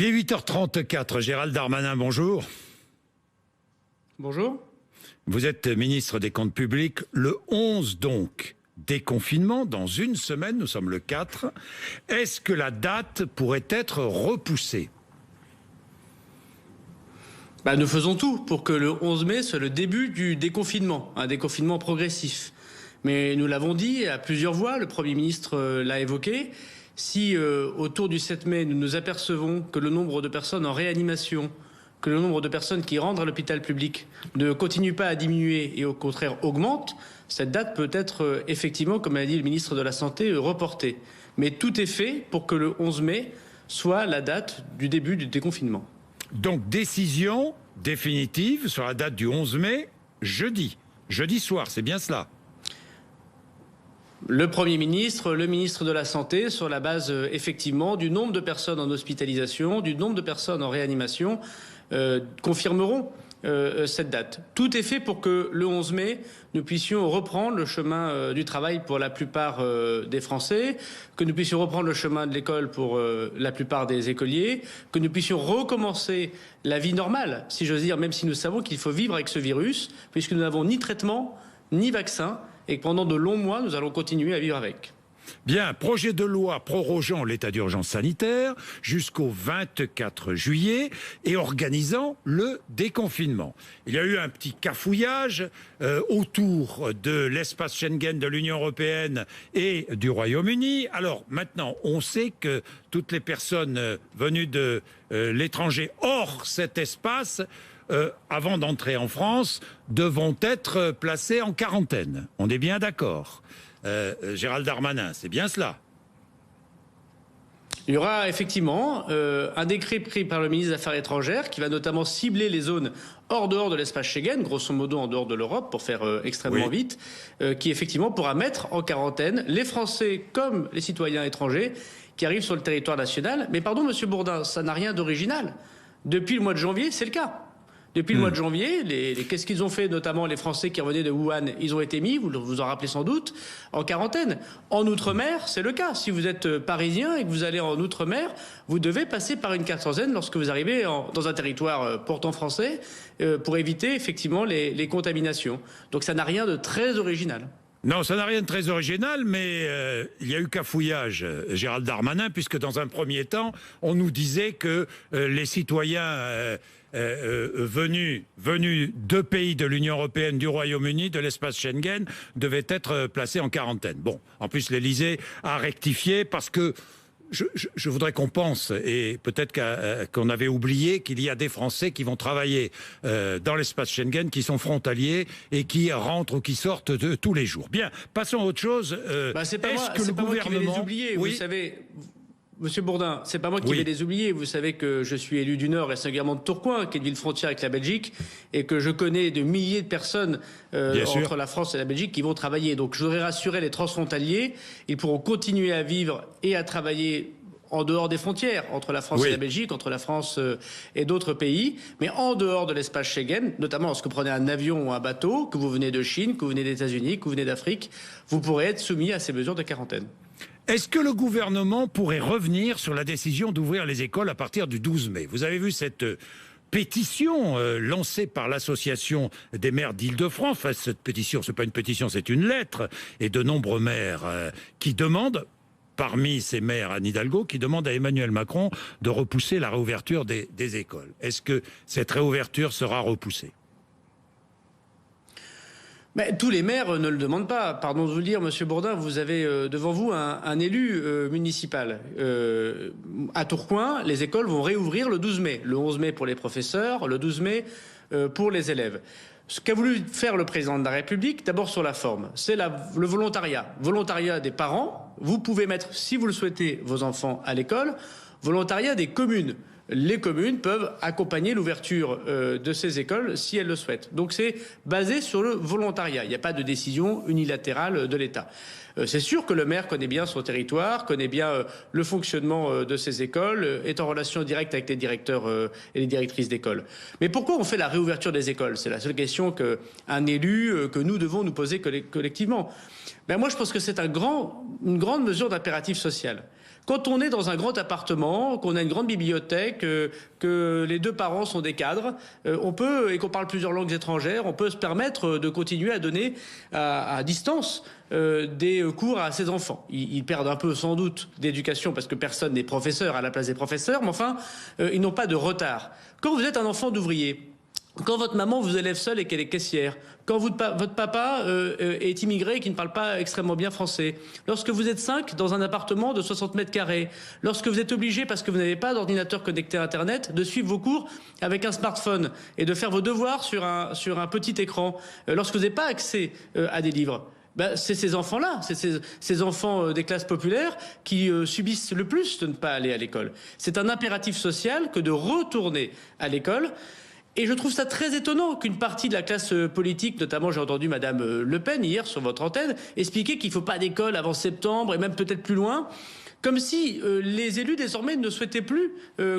Il est 8h34. Gérald Darmanin, bonjour. Bonjour. Vous êtes ministre des Comptes publics. Le 11 donc, déconfinement, dans une semaine, nous sommes le 4. Est-ce que la date pourrait être repoussée ? Nous faisons tout pour que le 11 mai soit le début du déconfinement, un déconfinement progressif. Mais nous l'avons dit à plusieurs voix, le Premier ministre l'a évoqué, si autour du 7 mai nous nous apercevons que le nombre de personnes en réanimation, que le nombre de personnes qui rentrent à l'hôpital public ne continue pas à diminuer et au contraire augmente, cette date peut être effectivement, comme a dit le ministre de la Santé, reportée. Mais tout est fait pour que le 11 mai soit la date du début du déconfinement. Donc décision définitive sur la date du 11 mai, jeudi soir, c'est bien cela ? Le Premier ministre, le ministre de la Santé, sur la base effectivement du nombre de personnes en hospitalisation, du nombre de personnes en réanimation, confirmeront cette date. Tout est fait pour que le 11 mai, nous puissions reprendre le chemin du travail pour la plupart des Français, que nous puissions reprendre le chemin de l'école pour la plupart des écoliers, que nous puissions recommencer la vie normale, si j'ose dire, même si nous savons qu'il faut vivre avec ce virus, puisque nous n'avons ni traitement, ni vaccin, et que pendant de longs mois, nous allons continuer à vivre avec. Bien, projet de loi prorogeant l'état d'urgence sanitaire jusqu'au 24 juillet et organisant le déconfinement. Il y a eu un petit cafouillage autour de l'espace Schengen de l'Union européenne et du Royaume-Uni. Alors maintenant, on sait que toutes les personnes venues de l'étranger hors cet espace avant d'entrer en France, devront être placés en quarantaine. On est bien d'accord. Gérald Darmanin, c'est bien cela. Il y aura effectivement un décret pris par le ministre des Affaires étrangères qui va notamment cibler les zones dehors de l'espace Schengen, grosso modo en dehors de l'Europe, pour faire extrêmement vite, qui effectivement pourra mettre en quarantaine les Français comme les citoyens étrangers qui arrivent sur le territoire national. Mais pardon, Monsieur Bourdin, ça n'a rien d'original. Depuis le mois de janvier, c'est le cas. Depuis le mois de janvier, qu'est-ce qu'ils ont fait, notamment les Français qui revenaient de Wuhan? Ils ont été mis, vous vous en rappelez sans doute, en quarantaine. En Outre-mer, c'est le cas. Si vous êtes parisien et que vous allez en Outre-mer, vous devez passer par une quarantaine lorsque vous arrivez dans un territoire pourtant français pour éviter effectivement les contaminations. Donc ça n'a rien de très original. Non, ça n'a rien de très original, mais il y a eu cafouillage, Gérald Darmanin, puisque dans un premier temps, on nous disait que les citoyens venus de pays de l'Union européenne, du Royaume-Uni, de l'espace Schengen, devaient être placés en quarantaine. Bon, en plus, l'Élysée a rectifié parce que je voudrais qu'on pense, et peut-être qu'on avait oublié qu'il y a des Français qui vont travailler dans l'espace Schengen, qui sont frontaliers et qui rentrent ou qui sortent tous les jours. Bien, passons à autre chose. C'est pas moi qui vais les oublier, oui. Vous savez... Monsieur Bourdin, c'est pas moi qui vais les oublier. Vous savez que je suis élu du Nord et singulièrement de Tourcoing, qui est une ville frontière avec la Belgique, et que je connais de milliers de personnes entre la France et la Belgique qui vont travailler. Donc je voudrais rassurer les transfrontaliers, ils pourront continuer à vivre et à travailler en dehors des frontières, entre la France et la Belgique, entre la France et d'autres pays, mais en dehors de l'espace Schengen, notamment lorsque vous prenez un avion ou un bateau, que vous venez de Chine, que vous venez des États-Unis, que vous venez d'Afrique, vous pourrez être soumis à ces mesures de quarantaine. Est-ce que le gouvernement pourrait revenir sur la décision d'ouvrir les écoles à partir du 12 mai ? Vous avez vu cette pétition lancée par l'association des maires d'Île-de-France. Enfin, cette pétition, c'est pas une pétition, c'est une lettre, et de nombreux maires qui demandent, parmi ces maires, Anne Hidalgo, qui demande à Emmanuel Macron de repousser la réouverture des écoles. Est-ce que cette réouverture sera repoussée ? Mais tous les maires ne le demandent pas. Pardon de vous le dire, Monsieur Bourdin, vous avez devant vous un élu municipal. À Tourcoing, les écoles vont réouvrir le 12 mai. Le 11 mai pour les professeurs, le 12 mai pour les élèves. Ce qu'a voulu faire le président de la République, d'abord sur la forme, c'est le volontariat. Volontariat des parents. Vous pouvez mettre, si vous le souhaitez, vos enfants à l'école. Volontariat des communes. Les communes peuvent accompagner l'ouverture de ces écoles si elles le souhaitent. Donc c'est basé sur le volontariat. Il n'y a pas de décision unilatérale de l'État. C'est sûr que le maire connaît bien son territoire, connaît bien le fonctionnement de ces écoles, est en relation directe avec les directeurs et les directrices d'école. Mais pourquoi on fait la réouverture des écoles? C'est la seule question qu'un élu, que nous devons nous poser collectivement. Moi, je pense que c'est une grande mesure d'impératif social. Quand on est dans un grand appartement, qu'on a une grande bibliothèque, que les deux parents sont des cadres, on peut, et qu'on parle plusieurs langues étrangères, on peut se permettre de continuer à donner à distance des cours à ses enfants. Ils perdent un peu sans doute d'éducation parce que personne n'est professeur à la place des professeurs, mais enfin, ils n'ont pas de retard. Quand vous êtes un enfant d'ouvrier, quand votre maman vous élève seule et qu'elle est caissière, quand votre papa est immigré et qui ne parle pas extrêmement bien français, lorsque vous êtes 5 dans un appartement de 60 mètres carrés, lorsque vous êtes obligé, parce que vous n'avez pas d'ordinateur connecté à Internet, de suivre vos cours avec un smartphone et de faire vos devoirs sur un petit écran, lorsque vous n'avez pas accès à des livres, ben, c'est ces enfants-là, c'est ces enfants des classes populaires qui subissent le plus de ne pas aller à l'école. C'est un impératif social que de retourner à l'école. Et je trouve ça très étonnant qu'une partie de la classe politique, notamment j'ai entendu Madame Le Pen hier sur votre antenne, expliquer qu'il ne faut pas d'école avant septembre et même peut-être plus loin, comme si les élus désormais ne souhaitaient plus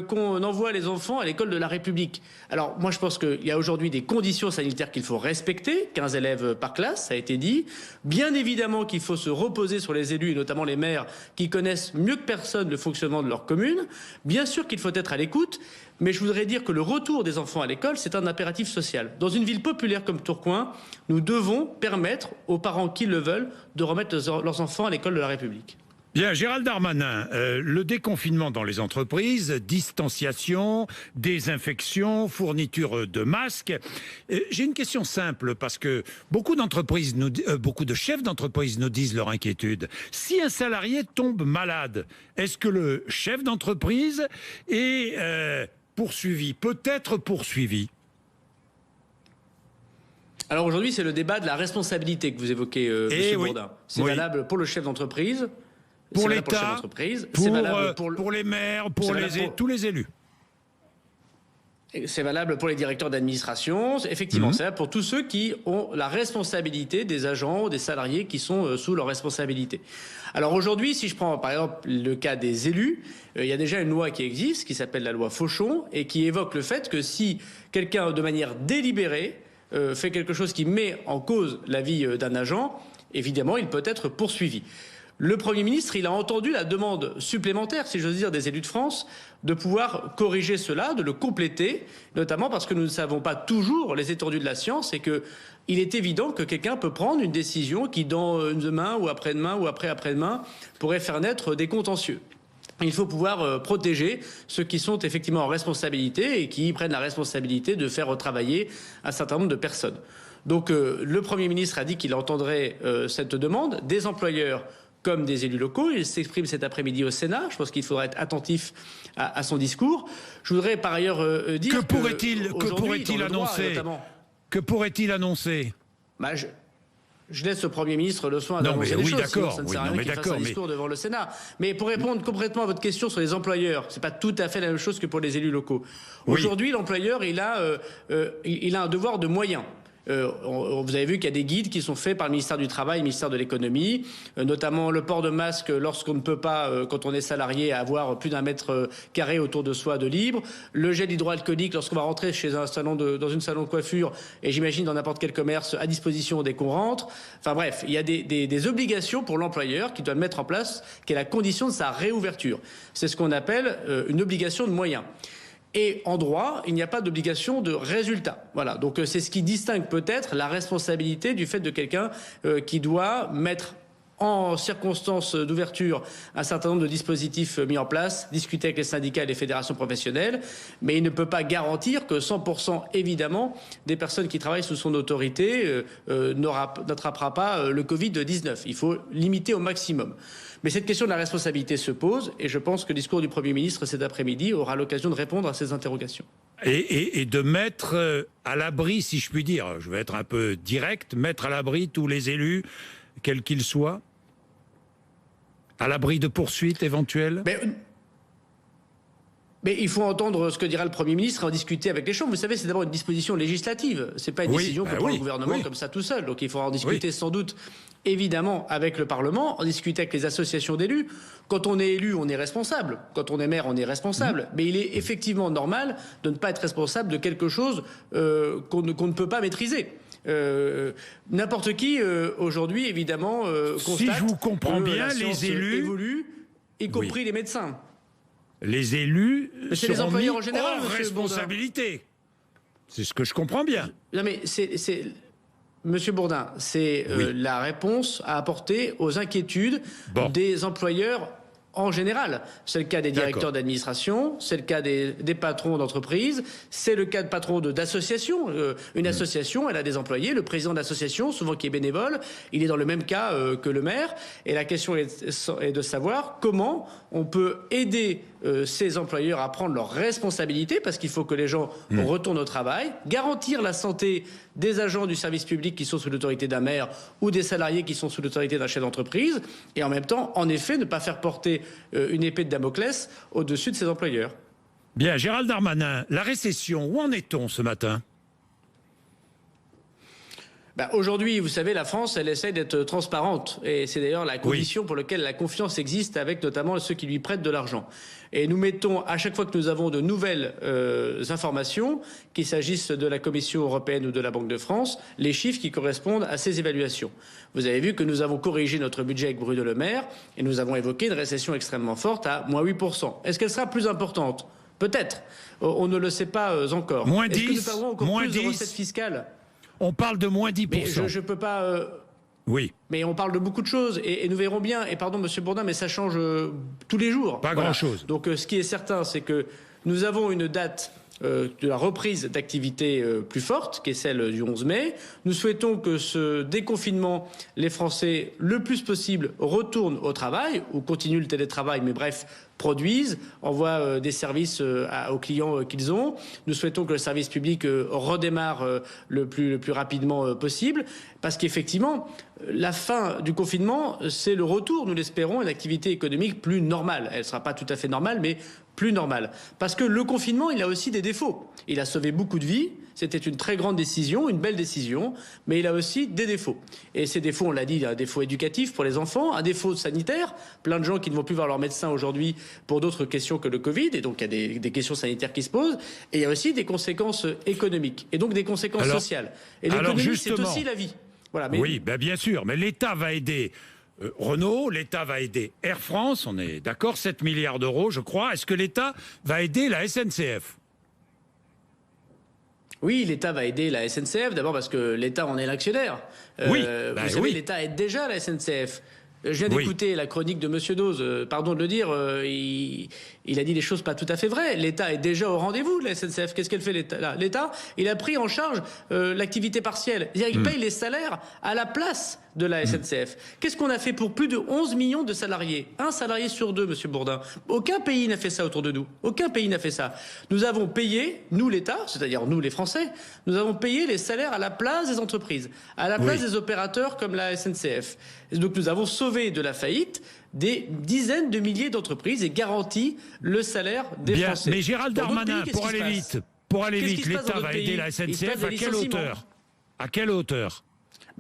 qu'on envoie les enfants à l'école de la République. Alors moi je pense qu'il y a aujourd'hui des conditions sanitaires qu'il faut respecter, 15 élèves par classe, ça a été dit. Bien évidemment qu'il faut se reposer sur les élus et notamment les maires qui connaissent mieux que personne le fonctionnement de leur commune. Bien sûr qu'il faut être à l'écoute. Mais je voudrais dire que le retour des enfants à l'école, c'est un impératif social. Dans une ville populaire comme Tourcoing, nous devons permettre aux parents qui le veulent de remettre leurs enfants à l'école de la République. Bien, Gérald Darmanin, le déconfinement dans les entreprises, distanciation, désinfection, fourniture de masques. J'ai une question simple parce que beaucoup d'entreprises, beaucoup de chefs d'entreprise nous disent leur inquiétude. Si un salarié tombe malade, est-ce que le chef d'entreprise est poursuivi, peut être poursuivi? Alors aujourd'hui, c'est le débat de la responsabilité que vous évoquez, M. Bourdin. C'est valable pour le chef d'entreprise, pour l'État, pour les maires, pour tous les élus. C'est valable pour les directeurs d'administration, effectivement, c'est valable pour tous ceux qui ont la responsabilité des agents, des salariés qui sont sous leur responsabilité. Alors aujourd'hui, si je prends par exemple le cas des élus, il y a déjà une loi qui existe, qui s'appelle la loi Fauchon, et qui évoque le fait que si quelqu'un, de manière délibérée, fait quelque chose qui met en cause la vie d'un agent, évidemment, il peut être poursuivi. Le Premier ministre, il a entendu la demande supplémentaire, si j'ose dire, des élus de France, de pouvoir corriger cela, de le compléter, notamment parce que nous ne savons pas toujours les étendues de la science et que il est évident que quelqu'un peut prendre une décision qui, dans demain ou après-demain ou après-après-demain, pourrait faire naître des contentieux. Il faut pouvoir protéger ceux qui sont effectivement en responsabilité et qui prennent la responsabilité de faire travailler un certain nombre de personnes. Donc le Premier ministre a dit qu'il entendrait cette demande des employeurs comme des élus locaux. Il s'exprime cet après-midi au Sénat. Je pense qu'il faudra être attentif à son discours. Je voudrais par ailleurs dire que pourrait-il annoncer Que pourrait-il annoncer Je laisse le Premier ministre le soin d'annoncer les choses, sinon ça ne sert à rien qu'il fasse un discours devant le Sénat. Mais pour répondre complètement à votre question sur les employeurs, c'est pas tout à fait la même chose que pour les élus locaux. Aujourd'hui, l'employeur, il a un devoir de moyens. Vous avez vu qu'il y a des guides qui sont faits par le ministère du Travail, le ministère de l'Économie, notamment le port de masque lorsqu'on ne peut pas, quand on est salarié, avoir plus d'1 mètre carré autour de soi de libre, le gel hydroalcoolique lorsqu'on va rentrer chez dans une salon de coiffure, et j'imagine dans n'importe quel commerce, à disposition dès qu'on rentre. Enfin bref, il y a des obligations pour l'employeur qui doit mettre en place, qui est la condition de sa réouverture. C'est ce qu'on appelle une obligation de moyens. Et en droit, il n'y a pas d'obligation de résultat. Voilà. Donc c'est ce qui distingue peut-être la responsabilité du fait de quelqu'un qui doit mettre en circonstances d'ouverture un certain nombre de dispositifs mis en place, discuter avec les syndicats et les fédérations professionnelles, mais il ne peut pas garantir que 100% évidemment des personnes qui travaillent sous son autorité n'attrapera pas le Covid-19. Il faut limiter au maximum. Mais cette question de la responsabilité se pose et je pense que le discours du Premier ministre cet après-midi aura l'occasion de répondre à ces interrogations. Et de mettre à l'abri, si je puis dire, je vais être un peu direct, mettre à l'abri tous les élus, quels qu'ils soient, à l'abri de poursuites éventuelles. Mais il faut entendre ce que dira le Premier ministre et en discuter avec les chambres. Vous savez, c'est d'abord une disposition législative. C'est pas une décision que prend le gouvernement comme ça tout seul. Donc il faudra en discuter sans doute, évidemment, avec le Parlement, en discuter avec les associations d'élus. Quand on est élu, on est responsable. Quand on est maire, on est responsable. Mais il est effectivement normal de ne pas être responsable de quelque chose qu'on ne peut pas maîtriser. N'importe qui, aujourd'hui, évidemment, constate si je vous comprends bien, les élus évoluent. y compris les médecins. Les élus c'est les seront mis employeurs en général, hors monsieur responsabilité. C'est ce que je comprends bien. Non mais Monsieur Bourdin, c'est la réponse à apporter aux inquiétudes des employeurs en général. C'est le cas des directeurs d'administration, c'est le cas des patrons d'entreprise, c'est le cas de patrons d'associations. Une association, elle a des employés. Le président de l'association, souvent qui est bénévole, il est dans le même cas que le maire. Et la question est de savoir comment on peut aider ces employeurs à prendre leurs responsabilités, parce qu'il faut que les gens retournent au travail, garantir la santé des agents du service public qui sont sous l'autorité d'un maire ou des salariés qui sont sous l'autorité d'un chef d'entreprise, et en même temps, en effet, ne pas faire porter une épée de Damoclès au-dessus de ses employeurs. Bien, Gérald Darmanin, la récession, où en est-on ce matin ? Aujourd'hui, vous savez, la France, elle essaie d'être transparente. Et c'est d'ailleurs la condition pour laquelle la confiance existe avec notamment ceux qui lui prêtent de l'argent. Et nous mettons, à chaque fois que nous avons de nouvelles informations, qu'il s'agisse de la Commission européenne ou de la Banque de France, les chiffres qui correspondent à ces évaluations. Vous avez vu que nous avons corrigé notre budget avec Bruno Le Maire et nous avons évoqué une récession extrêmement forte à moins 8%. Est-ce qu'elle sera plus importante ? Peut-être. On ne le sait pas encore. Moins 10, est-ce que nous perdrons encore moins plus 10. de recettes fiscales ? On parle de moins 10%. Mais je peux pas... Oui. Mais on parle de beaucoup de choses et nous verrons bien. Et pardon, Monsieur Bourdin, mais ça change tous les jours. Pas grand-chose. Donc ce qui est certain, c'est que nous avons une date de la reprise d'activité plus forte, qui est celle du 11 mai. Nous souhaitons que ce déconfinement, les Français, le plus possible, retournent au travail, ou continuent le télétravail, mais bref, produisent, envoient des services aux clients qu'ils ont. Nous souhaitons que le service public redémarre le plus rapidement possible, parce qu'effectivement, la fin du confinement, c'est le retour, nous l'espérons, à une activité économique plus normale. Elle ne sera pas tout à fait normale, mais plus normale. Parce que le confinement, il a aussi des défauts. Il a sauvé beaucoup de vies. C'était une très grande décision, une belle décision, mais il a aussi des défauts. Et ces défauts, on l'a dit, il y a un défaut éducatif pour les enfants, un défaut sanitaire, plein de gens qui ne vont plus voir leur médecin aujourd'hui pour d'autres questions que le Covid, et donc il y a des questions sanitaires qui se posent, et il y a aussi des conséquences économiques, et donc des conséquences sociales. Et l'économie, c'est aussi la vie. Voilà, mais... Oui, bien sûr, mais l'État va aider Renault, l'État va aider Air France, on est d'accord, 7 milliards d'euros, je crois. Est-ce que l'État va aider la SNCF ? Oui, l'État va aider la SNCF, d'abord parce que l'État en est l'actionnaire. Vous savez, l'État aide déjà la SNCF. Je viens d'écouter la chronique de Monsieur Dose. Pardon de le dire, il a dit des choses pas tout à fait vraies. L'État est déjà au rendez-vous de la SNCF. Qu'est-ce qu'elle fait l'État ? L'État, il a pris en charge l'activité partielle. C'est-à-dire, il paye les salaires à la place de la SNCF. Qu'est-ce qu'on a fait pour plus de 11 millions de salariés ? Un salarié sur deux, Monsieur Bourdin. Aucun pays n'a fait ça autour de nous. Aucun pays n'a fait ça. Nous avons payé, nous l'État, c'est-à-dire nous les Français, nous avons payé les salaires à la place des entreprises, à la place des opérateurs comme la SNCF. Et donc nous avons sauvé de la faillite des dizaines de milliers d'entreprises et garanti le salaire des Français. Mais Gérald Darmanin, pour aller vite, l'État va aider la SNCF à quelle hauteur ? À quelle hauteur ?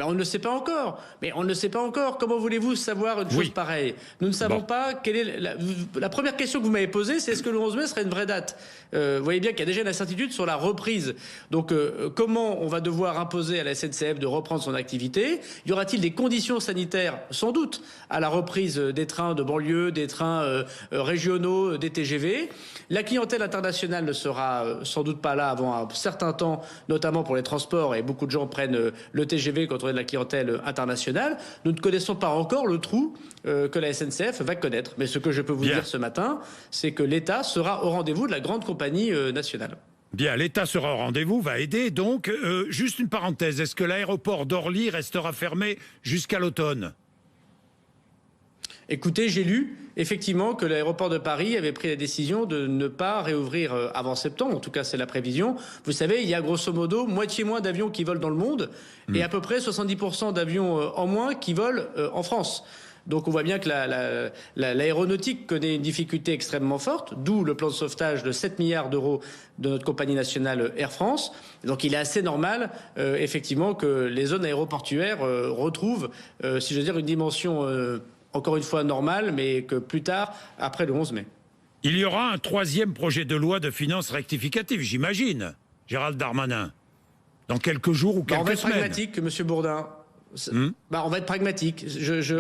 On ne le sait pas encore. Mais on ne le sait pas encore. Comment voulez-vous savoir une chose pareille ? Nous ne savons pas quelle est la première question que vous m'avez posée, c'est est-ce que le 11 mai serait une vraie date ? Vous voyez bien qu'il y a déjà une incertitude sur la reprise. Donc, comment on va devoir imposer à la SNCF de reprendre son activité ? Y aura-t-il des conditions sanitaires ? Sans doute, à la reprise des trains de banlieue, des trains régionaux, des TGV. La clientèle internationale ne sera sans doute pas là avant un certain temps, notamment pour les transports, et beaucoup de gens prennent le TGV quand on est de la clientèle internationale. Nous ne connaissons pas encore le trou que la SNCF va connaître. Mais ce que je peux vous dire ce matin, c'est que l'État sera au rendez-vous de la grande compagnie nationale. Bien, l'État sera au rendez-vous, va aider. Donc, juste une parenthèse, est-ce que l'aéroport d'Orly restera fermé jusqu'à l'automne ? Écoutez, j'ai lu effectivement que l'aéroport de Paris avait pris la décision de ne pas réouvrir avant septembre. En tout cas, c'est la prévision. Vous savez, il y a grosso modo moitié moins d'avions qui volent dans le monde et à peu près 70% d'avions en moins qui volent en France. Donc on voit bien que l'aéronautique connaît une difficulté extrêmement forte, d'où le plan de sauvetage de 7 milliards d'euros de notre compagnie nationale Air France. Donc il est assez normal, effectivement, que les zones aéroportuaires retrouvent, si je veux dire, une dimension... encore une fois normale, mais que plus tard, après le 11 mai. Il y aura un troisième projet de loi de finances rectificative, j'imagine, Gérald Darmanin, dans quelques jours ou quelques semaines. On va être pragmatique, M. Bourdin. On va être pragmatique.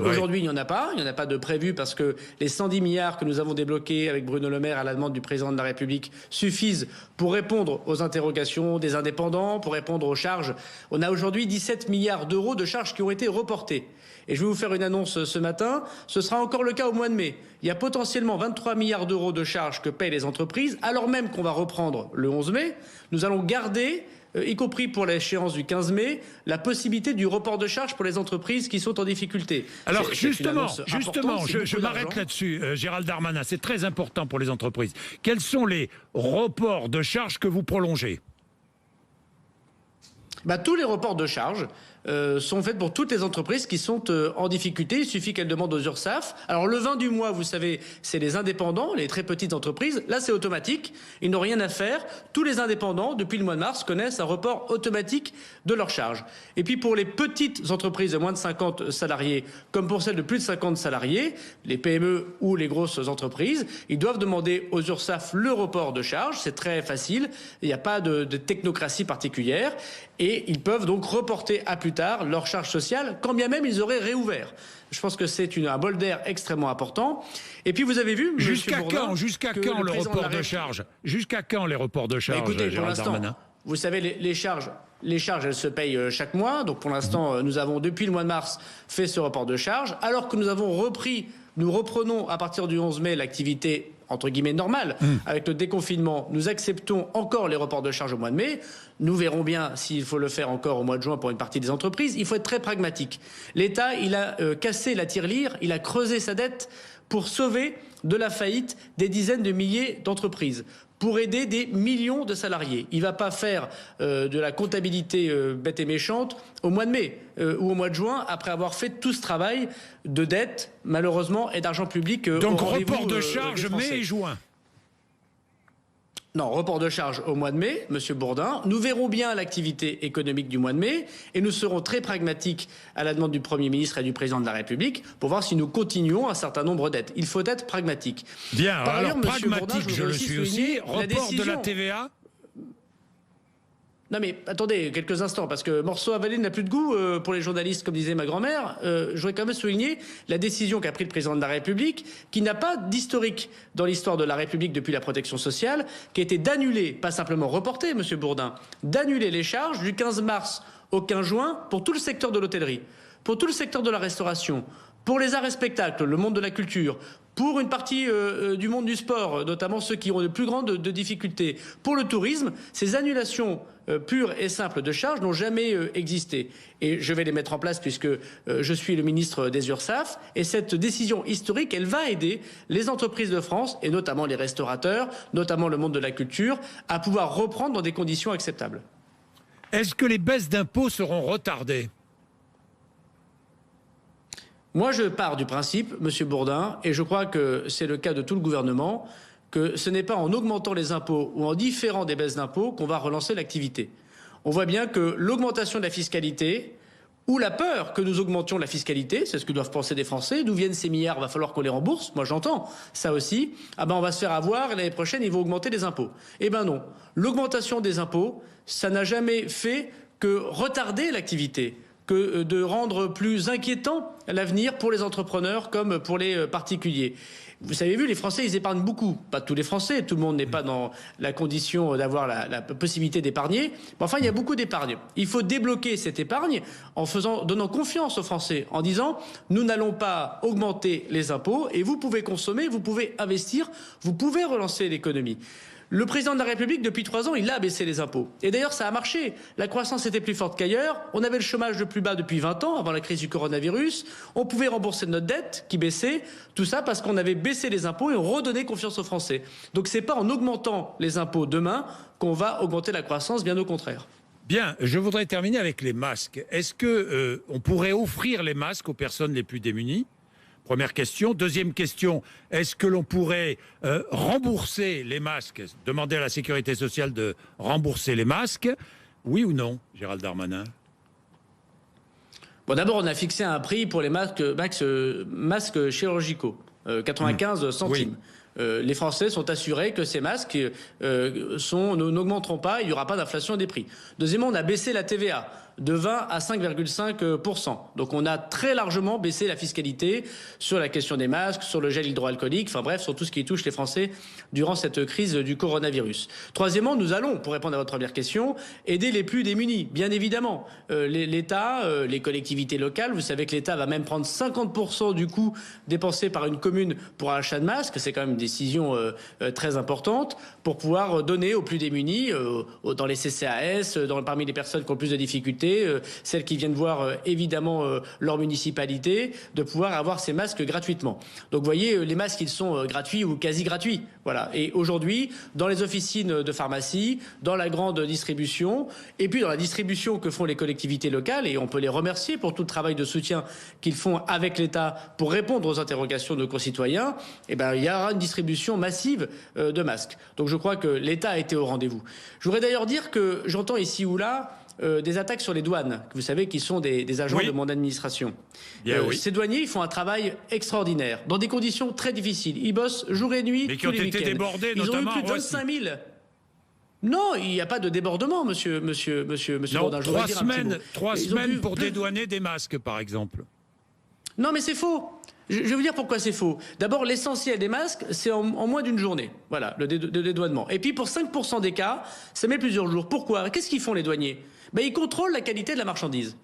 Aujourd'hui, il n'y en a pas. Il n'y en a pas de prévu parce que les 110 milliards que nous avons débloqués avec Bruno Le Maire à la demande du président de la République suffisent pour répondre aux interrogations des indépendants, pour répondre aux charges. On a aujourd'hui 17 milliards d'euros de charges qui ont été reportées. Et je vais vous faire une annonce ce matin. Ce sera encore le cas au mois de mai. Il y a potentiellement 23 milliards d'euros de charges que payent les entreprises, alors même qu'on va reprendre le 11 mai. Nous allons garder, y compris pour l'échéance du 15 mai, la possibilité du report de charges pour les entreprises qui sont en difficulté. Alors justement, je m'arrête là-dessus, Gérald Darmanin, c'est très important pour les entreprises. Quels sont les reports de charges que vous prolongez ? Tous les reports de charges sont faits pour toutes les entreprises qui sont en difficulté. Il suffit qu'elles demandent aux URSSAF. Alors le 20 du mois, vous savez, c'est les indépendants, les très petites entreprises. Là, c'est automatique. Ils n'ont rien à faire. Tous les indépendants, depuis le mois de mars, connaissent un report automatique de leurs charges. Et puis pour les petites entreprises de moins de 50 salariés, comme pour celles de plus de 50 salariés, les PME ou les grosses entreprises, ils doivent demander aux URSSAF le report de charges. C'est très facile. Il n'y a pas de technocratie particulière. Et ils peuvent donc reporter à plus tard leurs charges sociales, quand bien même ils auraient réouvert. Je pense que c'est un bol d'air extrêmement important. Et puis vous avez vu, jusqu'à quand le report de charges ? Jusqu'à quand les reports de charges ? Écoutez, pour l'instant, vous savez, les charges, elles se payent chaque mois. Donc pour l'instant, nous avons depuis le mois de mars fait ce report de charges, alors que nous reprenons à partir du 11 mai l'activité entre guillemets normale. Avec le déconfinement, nous acceptons encore les reports de charges au mois de mai. Nous verrons bien s'il faut le faire encore au mois de juin pour une partie des entreprises. Il faut être très pragmatique. L'État, il a cassé la tirelire, il a creusé sa dette pour sauver de la faillite des dizaines de milliers d'entreprises, pour aider des millions de salariés. Il ne va pas faire de la comptabilité bête et méchante au mois de mai ou au mois de juin, après avoir fait tout ce travail de dette, malheureusement, et d'argent public. Donc report de charges mai et juin. Non, report de charge au mois de mai, Monsieur Bourdin. Nous verrons bien l'activité économique du mois de mai et nous serons très pragmatiques à la demande du Premier ministre et du Président de la République pour voir si nous continuons un certain nombre d'aides. Il faut être pragmatique. Bien, par ailleurs, pragmatique, je le suis aussi. Report de la TVA ? Non mais attendez quelques instants, parce que morceau avalé n'a plus de goût pour les journalistes, comme disait ma grand-mère. Je voudrais quand même souligner la décision qu'a prise le président de la République, qui n'a pas d'historique dans l'histoire de la République depuis la protection sociale, qui a été d'annuler, pas simplement reporter, Monsieur Bourdin, d'annuler les charges du 15 mars au 15 juin pour tout le secteur de l'hôtellerie, pour tout le secteur de la restauration, pour les arts et spectacles, le monde de la culture, pour une partie du monde du sport, notamment ceux qui ont de plus grandes difficultés. Pour le tourisme, ces annulations pures et simples de charges n'ont jamais existé. Et je vais les mettre en place puisque je suis le ministre des URSSAF. Et cette décision historique, elle va aider les entreprises de France, et notamment les restaurateurs, notamment le monde de la culture, à pouvoir reprendre dans des conditions acceptables. Est-ce que les baisses d'impôts seront retardées ? Moi, je pars du principe, Monsieur Bourdin, et je crois que c'est le cas de tout le gouvernement, que ce n'est pas en augmentant les impôts ou en différant des baisses d'impôts qu'on va relancer l'activité. On voit bien que l'augmentation de la fiscalité, ou la peur que nous augmentions la fiscalité, c'est ce que doivent penser des Français, d'où viennent ces milliards, va falloir qu'on les rembourse, moi j'entends ça aussi, on va se faire avoir et l'année prochaine ils vont augmenter les impôts. Eh ben non, l'augmentation des impôts, ça n'a jamais fait que retarder l'activité, que de rendre plus inquiétant l'avenir pour les entrepreneurs comme pour les particuliers. Vous avez vu, les Français, ils épargnent beaucoup. Pas tous les Français, tout le monde n'est pas dans la condition d'avoir la possibilité d'épargner. Mais enfin, il y a beaucoup d'épargne. Il faut débloquer cette épargne en donnant confiance aux Français, en disant « Nous n'allons pas augmenter les impôts et vous pouvez consommer, vous pouvez investir, vous pouvez relancer l'économie ». Le président de la République, depuis 3 ans, il a baissé les impôts. Et d'ailleurs, ça a marché. La croissance était plus forte qu'ailleurs. On avait le chômage le plus bas depuis 20 ans, avant la crise du coronavirus. On pouvait rembourser notre dette qui baissait. Tout ça parce qu'on avait baissé les impôts et on redonnait confiance aux Français. Donc c'est pas en augmentant les impôts demain qu'on va augmenter la croissance, bien au contraire. Bien, je voudrais terminer avec les masques. Est-ce que on pourrait offrir les masques aux personnes les plus démunies ? Première question. Deuxième question, est-ce que l'on pourrait rembourser les masques, demander à la sécurité sociale de rembourser les masques? Oui ou non, Gérald Darmanin? Bon, d'abord, on a fixé un prix pour les masques chirurgicaux, 95 centimes. Oui. Les Français sont assurés que ces masques n'augmenteront pas, il n'y aura pas d'inflation des prix. Deuxièmement, on a baissé la TVA. de 20 à 5,5%. Donc on a très largement baissé la fiscalité sur la question des masques, sur le gel hydroalcoolique, enfin bref, sur tout ce qui touche les Français durant cette crise du coronavirus. Troisièmement, nous allons, pour répondre à votre première question, aider les plus démunis, bien évidemment. L'État, les collectivités locales, vous savez que l'État va même prendre 50% du coût dépensé par une commune pour un achat de masques, c'est quand même une décision très importante, pour pouvoir donner aux plus démunis, dans les CCAS, parmi les personnes qui ont le plus de difficultés, celles qui viennent voir évidemment leur municipalité, de pouvoir avoir ces masques gratuitement. Donc vous voyez, les masques, ils sont gratuits ou quasi gratuits. Voilà. Et aujourd'hui, dans les officines de pharmacie, dans la grande distribution, et puis dans la distribution que font les collectivités locales, et on peut les remercier pour tout le travail de soutien qu'ils font avec l'État pour répondre aux interrogations de nos concitoyens, eh ben, il y aura une distribution massive de masques. Donc je crois que l'État a été au rendez-vous. Je voudrais d'ailleurs dire que j'entends ici ou là des attaques sur les douanes, que vous savez, qui sont des agents de mon administration. Ces douaniers, ils font un travail extraordinaire, dans des conditions très difficiles. Ils bossent jour et nuit, mais qui ont été débordés, notamment. Ils ont eu plus de 25 000. Non, il n'y a pas de débordement, monsieur Bourdin. Trois semaines pour dédouaner des masques, par exemple. Non, mais c'est faux. Je vais vous dire pourquoi c'est faux. D'abord, l'essentiel des masques, c'est en moins d'une journée. Voilà, le dédouanement. Et puis, pour 5% des cas, ça met plusieurs jours. Pourquoi? Qu'est-ce qu'ils font, les douaniers? Ils contrôlent la qualité de la marchandise.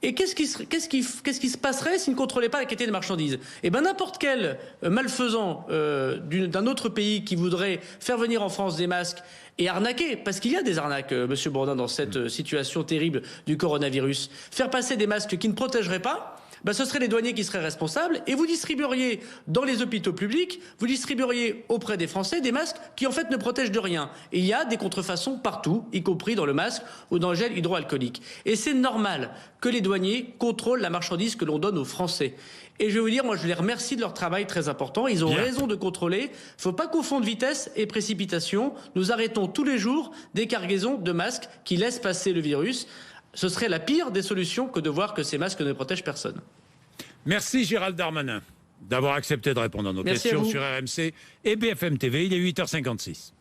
Et qu'est-ce qui se passerait s'ils ne contrôlaient pas la qualité des marchandises? N'importe quel malfaisant d'un autre pays qui voudrait faire venir en France des masques et arnaquer, parce qu'il y a des arnaques, monsieur Bourdin, dans cette situation terrible du coronavirus, faire passer des masques qui ne protégeraient pas, ce seraient les douaniers qui seraient responsables, et vous distribueriez dans les hôpitaux publics, vous distribueriez auprès des Français des masques qui en fait ne protègent de rien. Et il y a des contrefaçons partout, y compris dans le masque ou dans le gel hydroalcoolique. Et c'est normal que les douaniers contrôlent la marchandise que l'on donne aux Français. Et je vais vous dire, moi je les remercie de leur travail très important, ils ont raison de contrôler. Il ne faut pas confondre vitesse et précipitation. Nous arrêtons tous les jours des cargaisons de masques qui laissent passer le virus. Ce serait la pire des solutions que de voir que ces masques ne protègent personne. Merci Gérald Darmanin d'avoir accepté de répondre à nos questions sur RMC et BFM TV. Il est 8h56.